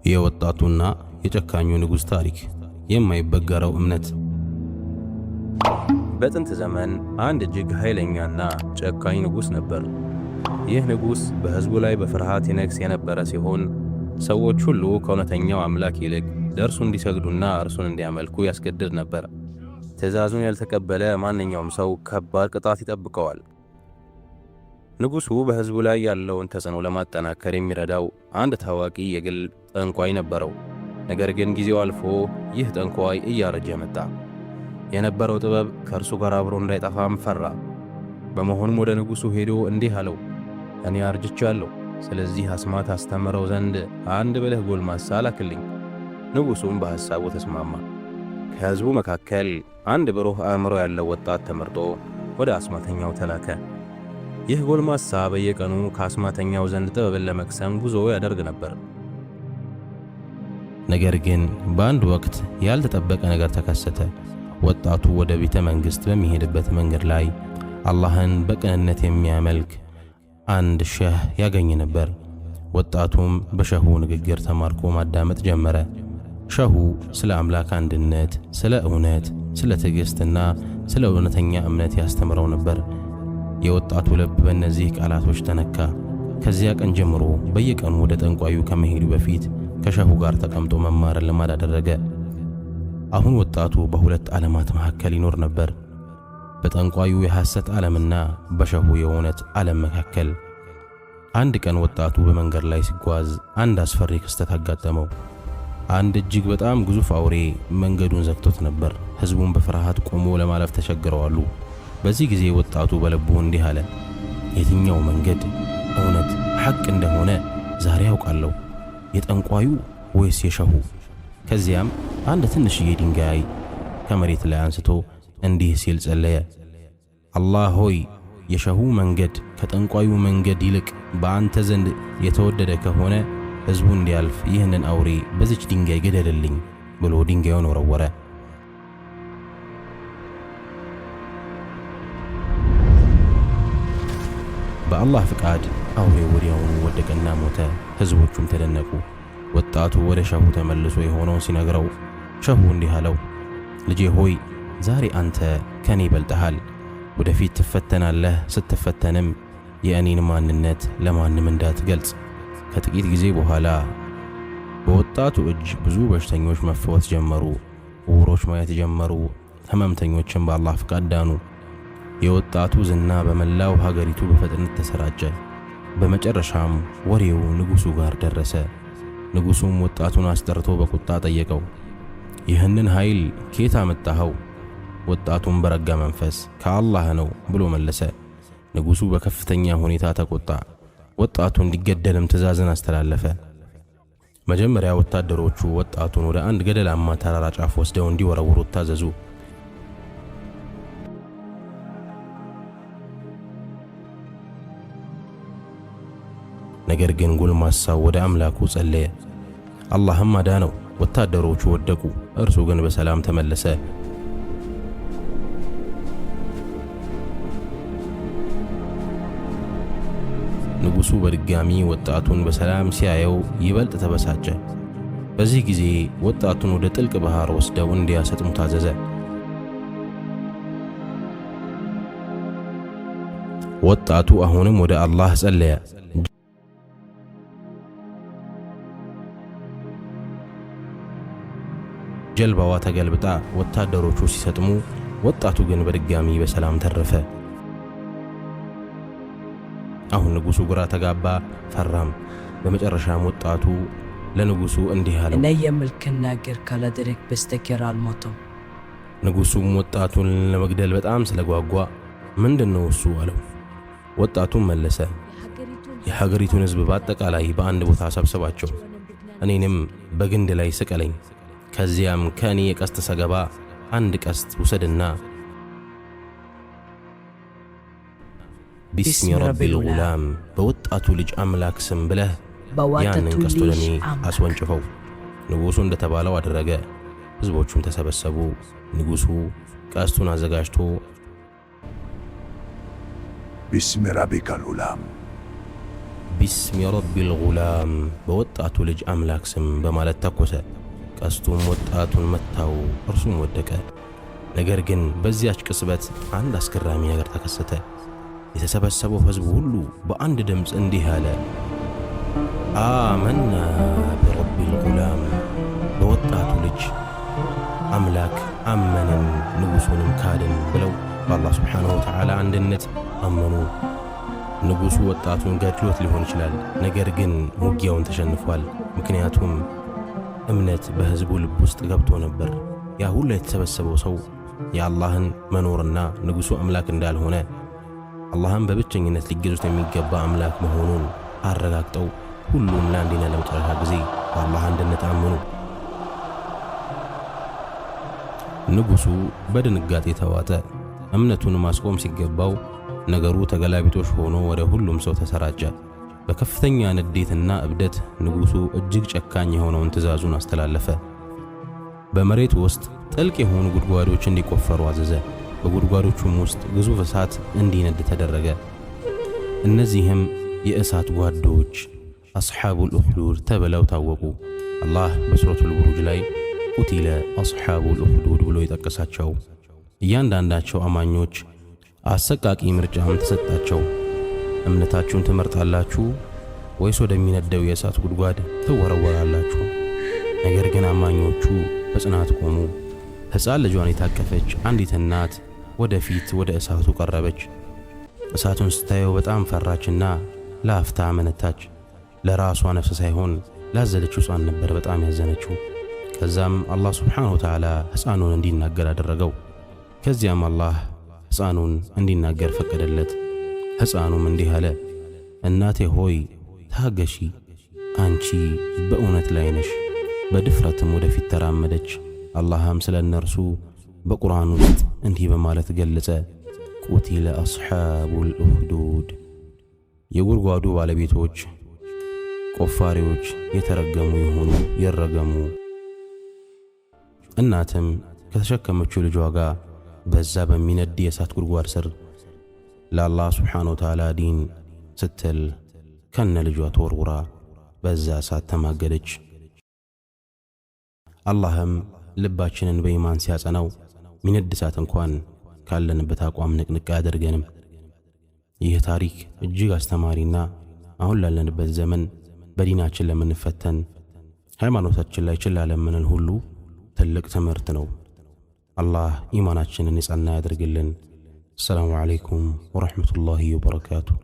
የወጣቱና የጨካኙ ንጉሥ ታሪክ። የማይበገረው እምነት። በጥንት ዘመን አንድ እጅግ ኃይለኛና ጨካኝ ንጉሥ ነበር። ይህ ንጉሥ በሕዝቡ ላይ በፍርሃት ይነግስ የነበረ ሲሆን ሰዎች ሁሉ ከእውነተኛው አምላክ ይልቅ ለእርሱ እንዲሰግዱና እርሱን እንዲያመልኩ ያስገድድ ነበር። ትእዛዙን ያልተቀበለ ማንኛውም ሰው ከባድ ቅጣት ይጠብቀዋል። ንጉሡ በሕዝቡ ላይ ያለውን ተጽዕኖ ለማጠናከር የሚረዳው አንድ ታዋቂ የግል ጠንቋይ ነበረው። ነገር ግን ጊዜው አልፎ ይህ ጠንቋይ እያረጀ መጣ። የነበረው ጥበብ ከእርሱ ጋር አብሮ እንዳይጠፋም ፈራ። በመሆኑም ወደ ንጉሡ ሄዶ እንዲህ አለው፣ እኔ አርጅቻለሁ፣ ስለዚህ አስማት አስተምረው ዘንድ አንድ ብልህ ጎልማሳ ላክልኝ። ንጉሡም በሐሳቡ ተስማማ። ከሕዝቡ መካከል አንድ ብሩህ አእምሮ ያለው ወጣት ተመርጦ ወደ አስማተኛው ተላከ። ይህ ጎልማሳ በየቀኑ ከአስማተኛው ዘንድ ጥበብን ለመቅሰም ጉዞ ያደርግ ነበር። ነገር ግን በአንድ ወቅት ያልተጠበቀ ነገር ተከሰተ። ወጣቱ ወደ ቤተ መንግሥት በሚሄድበት መንገድ ላይ አላህን በቅንነት የሚያመልክ አንድ ሸህ ያገኝ ነበር። ወጣቱም በሸሁ ንግግር ተማርኮ ማዳመጥ ጀመረ። ሸሁ ስለ አምላክ አንድነት፣ ስለ እውነት፣ ስለ ትዕግሥትና ስለ እውነተኛ እምነት ያስተምረው ነበር። የወጣቱ ልብ በእነዚህ ቃላቶች ተነካ። ከዚያ ቀን ጀምሮ በየቀኑ ወደ ጠንቋዩ ከመሄዱ በፊት ከሸሁ ጋር ተቀምጦ መማርን ልማድ አደረገ። አሁን ወጣቱ በሁለት ዓለማት መካከል ይኖር ነበር፣ በጠንቋዩ የሐሰት ዓለምና በሸሁ የእውነት ዓለም መካከል። አንድ ቀን ወጣቱ በመንገድ ላይ ሲጓዝ አንድ አስፈሪ ክስተት አጋጠመው። አንድ እጅግ በጣም ግዙፍ አውሬ መንገዱን ዘግቶት ነበር። ሕዝቡን በፍርሃት ቆሞ ለማለፍ ተቸግረዋል። በዚህ ጊዜ ወጣቱ በልቡ እንዲህ አለ፣ የትኛው መንገድ እውነት ሐቅ እንደሆነ ዛሬ ያውቃለሁ፣ የጠንቋዩ ወይስ የሸሁ? ከዚያም አንድ ትንሽዬ ድንጋይ ከመሬት ላይ አንስቶ እንዲህ ሲል ጸለየ፣ አላህ ሆይ የሸሁ መንገድ ከጠንቋዩ መንገድ ይልቅ በአንተ ዘንድ የተወደደ ከሆነ ሕዝቡ እንዲያልፍ ይህንን አውሬ በዚች ድንጋይ ገደልልኝ ብሎ ድንጋዩን ወረወረ። በአላህ ፍቃድ አውሬው ወዲያውኑ ወደቀና ሞተ። ሕዝቦቹም ተደነቁ። ወጣቱ ወደ ሸሁ ተመልሶ የሆነውን ሲነግረው ሸሁ እንዲህ አለው፣ ልጄ ሆይ ዛሬ አንተ ከኔ በልጠሃል። ወደፊት ትፈተናለህ። ስትፈተንም የእኔን ማንነት ለማንም እንዳትገልጽ። ከጥቂት ጊዜ በኋላ በወጣቱ እጅ ብዙ በሽተኞች መፈወስ ጀመሩ። ዕውሮች ማየት ጀመሩ። ሕመምተኞችም በአላህ ፍቃድ ዳኑ። የወጣቱ ዝና በመላው ሀገሪቱ በፍጥነት ተሰራጨ። በመጨረሻም ወሬው ንጉሡ ጋር ደረሰ። ንጉሡም ወጣቱን አስጠርቶ በቁጣ ጠየቀው፣ ይህንን ኃይል ከየት አመጣኸው? ወጣቱም በረጋ መንፈስ ከአላህ ነው ብሎ መለሰ። ንጉሡ በከፍተኛ ሁኔታ ተቆጣ። ወጣቱ እንዲገደልም ትእዛዝን አስተላለፈ። መጀመሪያ ወታደሮቹ ወጣቱን ወደ አንድ ገደላማ ተራራ ጫፍ ወስደው እንዲወረውሩት ታዘዙ። ነገር ግን ጎልማሳው ወደ አምላኩ ጸለየ፣ አላህም አዳነው። ወታደሮቹ ወደቁ፣ እርሱ ግን በሰላም ተመለሰ። ንጉሡ በድጋሚ ወጣቱን በሰላም ሲያየው ይበልጥ ተበሳጨ። በዚህ ጊዜ ወጣቱን ወደ ጥልቅ ባህር ወስደው እንዲያሰጥሙ ታዘዘ። ወጣቱ አሁንም ወደ አላህ ጸለየ። ጀልባዋ ተገልብጣ ወታደሮቹ ሲሰጥሙ፣ ወጣቱ ግን በድጋሚ በሰላም ተረፈ። አሁን ንጉሡ ግራ ተጋባ፣ ፈራም። በመጨረሻም ወጣቱ ለንጉሡ እንዲህ አለው፣ እኔ የምልክን ነገር ካላደረግ በስተቀር አልሞትም። ንጉሡም ወጣቱን ለመግደል በጣም ስለጓጓ ምንድነው እሱ አለው። ወጣቱም መለሰ፣ የሀገሪቱን ሕዝብ በአጠቃላይ በአንድ ቦታ ሰብስባቸው፣ እኔንም በግንድ ላይ ስቀለኝ። ከዚያም ከእኔ የቀስት ሰገባ አንድ ቀስት ውሰድና ቢስሚ ረቢል ጉላም በወጣቱ ልጅ አምላክ ስም ብለህ ያንን ቀስት ወደ እኔ አስወንጭፈው። ንጉሡ እንደተባለው አደረገ። ሕዝቦቹም ተሰበሰቡ። ንጉሡ ቀስቱን አዘጋጅቶ ቢስሚ ረቢከል ጉላም ቢስሚ ረቢል ጉላም በወጣቱ ልጅ አምላክ ስም በማለት ተኮሰ። ቀስቱም ወጣቱን መታው፣ እርሱም ወደቀ። ነገር ግን በዚያች ቅጽበት አንድ አስገራሚ ነገር ተከሰተ። የተሰበሰበው ሕዝብ ሁሉ በአንድ ድምፅ እንዲህ አለ፣ አመና ቢረቢል ጉላም በወጣቱ ልጅ አምላክ አመንን፣ ንጉሡንም ካድን ብለው በአላህ ስብሓንሁ ወተዓላ አንድነት አመኑ። ንጉሡ ወጣቱን ገድሎት ሊሆን ይችላል፣ ነገር ግን ውጊያውን ተሸንፏል። ምክንያቱም እምነት በሕዝቡ ልብ ውስጥ ገብቶ ነበር። ያ ሁሉ የተሰበሰበው ሰው የአላህን መኖርና ንጉሡ አምላክ እንዳልሆነ፣ አላህን በብቸኝነት ሊገዙት የሚገባ አምላክ መሆኑን አረጋግጠው ሁሉም ለአንዴና ለመጨረሻ ጊዜ በአላህ አንድነት አመኑ። ንጉሡ በድንጋጤ ተዋጠ። እምነቱን ማስቆም ሲገባው ነገሩ ተገላቢጦሽ ሆኖ ወደ ሁሉም ሰው ተሰራጨ። በከፍተኛ ንዴትና እብደት ንጉሡ እጅግ ጨካኝ የሆነውን ትእዛዙን አስተላለፈ። በመሬት ውስጥ ጥልቅ የሆኑ ጉድጓዶች እንዲቆፈሩ አዘዘ። በጉድጓዶቹም ውስጥ ግዙፍ እሳት እንዲነድ ተደረገ። እነዚህም የእሳት ጓዶች አስሓቡል ኡኽዱድ ተብለው ታወቁ። አላህ በሱረቱል ቡሩጅ ላይ ቁቲለ አስሓቡል ኡኽዱድ ብሎ የጠቀሳቸው እያንዳንዳቸው አማኞች አሰቃቂ ምርጫም ተሰጣቸው። እምነታችሁን ትመርጣላችሁ ወይስ ወደሚነደው የእሳት ጉድጓድ ትወረወራላችሁ? ነገር ግን አማኞቹ በጽናት ቆሙ። ሕፃን ልጇን የታቀፈች አንዲት እናት ወደፊት ወደ እሳቱ ቀረበች። እሳቱን ስታየው በጣም ፈራችና ለአፍታ አመነታች። ለራሷ ነፍስ ሳይሆን ላዘለችው ሕፃን ነበር በጣም ያዘነችው። ከዛም አላህ ስብሓንሁ ወተዓላ ሕፃኑን እንዲናገር አደረገው። ከዚያም አላህ ሕፃኑን እንዲናገር ፈቀደለት። ሕፃኑም እንዲህ አለ፣ እናቴ ሆይ ታገሺ፣ አንቺ በእውነት ላይ ነሽ። በድፍረትም ወደፊት ተራመደች። አላህም ስለ እነርሱ በቁርአን ውስጥ እንዲህ በማለት ገለጸ፣ ቁቲለ አስሓቡል ኡኽዱድ፣ የጉድጓዱ ባለቤቶች ቆፋሪዎች የተረገሙ ይሁኑ ይረገሙ። እናትም ከተሸከመችው ልጇ ጋር በዛ በሚነድ የእሳት ጉድጓድ ስር ለአላህ ስብሓንሁ ወተዓላ ዲን ስትል ከነ ልጇ ተወርውራ በዛ እሳት ተማገደች። አላህም ልባችንን በኢማን ሲያጸናው ሚነድ እሳት እንኳን ካለንበት አቋም ንቅንቅ አያደርገንም። ይህ ታሪክ እጅግ አስተማሪና አሁን ላለንበት ዘመን በዲናችን ለምንፈተን ሃይማኖታችን ላይ ችላ ለምንል ሁሉ ትልቅ ትምህርት ነው። አላህ ኢማናችንን የጸና ያደርግልን። السلام عليكم ورحمة الله وبركاته.